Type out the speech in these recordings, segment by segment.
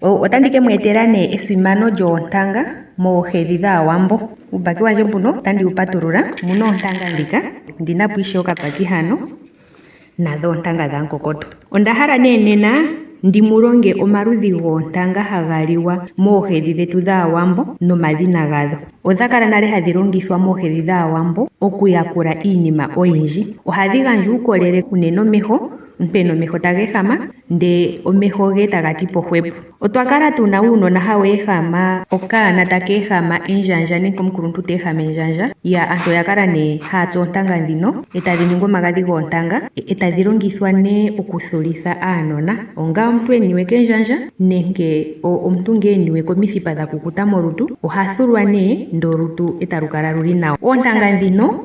Otandi ke mwetela ne esimano lyoontanga moohedhi dhAawambo. Uubaki wandje mbuno otandi wu patulula. Muna oontanga ndhika, ndina po ishewe okapaki hano nadho oontanga dhamukokotwa. Ondahala nee nena ndimulonge omaludhi goontanga haga liwa moohedhi dhetu dhAawambo nomadhina gadho. Odha kala nale hadhi longithwa moohedhi dhAawambo okuyakula iinima oyindji. Ohadhi gandja uukolele unene omeho, omuntu ena omeho taga ehama nde omeho ge taga ti pohwepo. Otwa kala tuna uunona hawu ehama, okaana taka ehama endjandja nenge omukuluntu ta ehama endjandja. Aantu oya kala nee haya tsu oontanga ndhino etadhi ningi omagadhi goontanga, etadhi longithwa nee okuthulitha aanona. Onga omuntu eniwe kendjandja nenge omuntu nge eniwe komithipa dha kukuta molutu, oha thulwa nee ndo olutu etalu kala luli nawa. Oontanga ndhino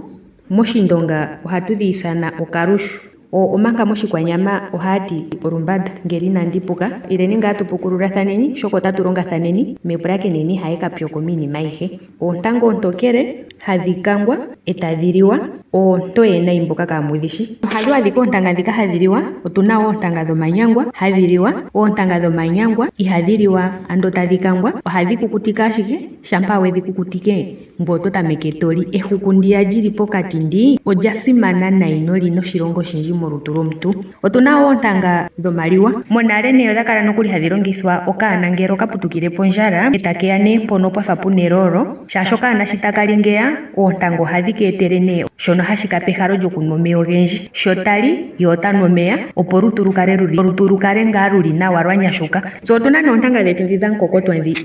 moshindonga ohatu dhi ithana okalushu. Omanga moshikwanyama ohati olumbanda ngele inandi puka. Ileni ngaa tu pukululathaneni shoka otatu longathaneni mepulakeneni haye kapyoko miinima ayihe. Oontanga oontokele hadhi kangwa etadhi liwa, oontoye nayi mboka kaamudhishi. Ohadhi adhika oontanga ndhika hadhi liwa. Otuna oontanga dhomanyangwa hadhi liwa. Oontanga dhomanyangwa ihadhi liwa ando tadhi kangwa, ohadhi kukutika ashike. Shampa wedhi kukutike ngoye oto tameke toli. Ehuku ndiya lili pokati ndi olya simana nayi nolina oshilonga oshindji molutu lwomuntu. Otuna oontanga dhomaliwa. Monale nee odha kala nokuli hadhi longithwa okaana ngele okaputukile pondjala etakeya nee mpono pwafa puna elolo. Shaashi okaana shi taka li ngeya, oontanga ohadhi keetele nee shono hashi kapa ehalo lyokunwa omeya ogendji. Sho tali ye otanwa omeya opo olutu lukale ngaa luli nawa lwanyashuka. So otuna nee oontanga dhetu ndhi dhamukokotwa ndhi.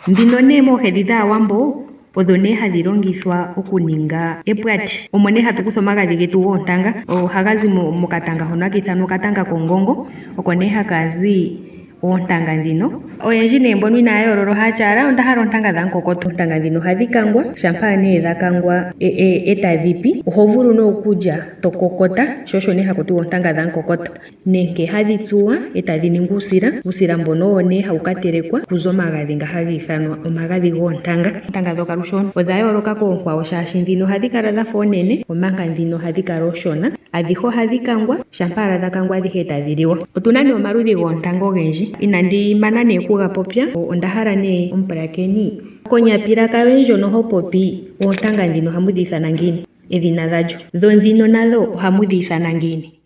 Ndhino nee moohedhi dhAawambo odho nee hadhi longithwa okuninga epwati. Omo nee hatu kutha omagadhi getu goontanga. Ohaga zi mokatanga hono haka ithanwa okatanga kongongo. Oko nee haka zi oontanga ndhino. Oyendji nee mbono inaya yoolola ohati ala ondahala oontanga dhamukokotwa. Oontanga ndhino ohadhi kangwa, shampa nee dha kangwa etadhi pi, oho vulu nee okulya to kokota, sho osho nee haku tiwa oontanga dhamukokotwa. Nenge hadhi tsuwa etadhi ningi uusila. Uusila mbono owo nee hawu ka telekwa kuze omagadhi nga haga ithanwa omagadhi goontanga. Oontanga dhokalushu odha yooloka koonkwawo shaashi ndhino ohadhi kala dhafa oonene, omanga ndhino ohadhi kala oonshona. Adhihe ohadhi kangwa, shampa ala dha kangwa adhihe etadhi liwa. Otuna nee omaludhi goontanga ogendji. Inandi mana nee kuga popya, ondahala nee omupulakeni konyapilaka yoye ndjono ho popi oontanga ndhino ohamu dhi ithana ngiini? Edhina dhalyo. Dho ndhino nadho ohamu dhi ithana ngiini?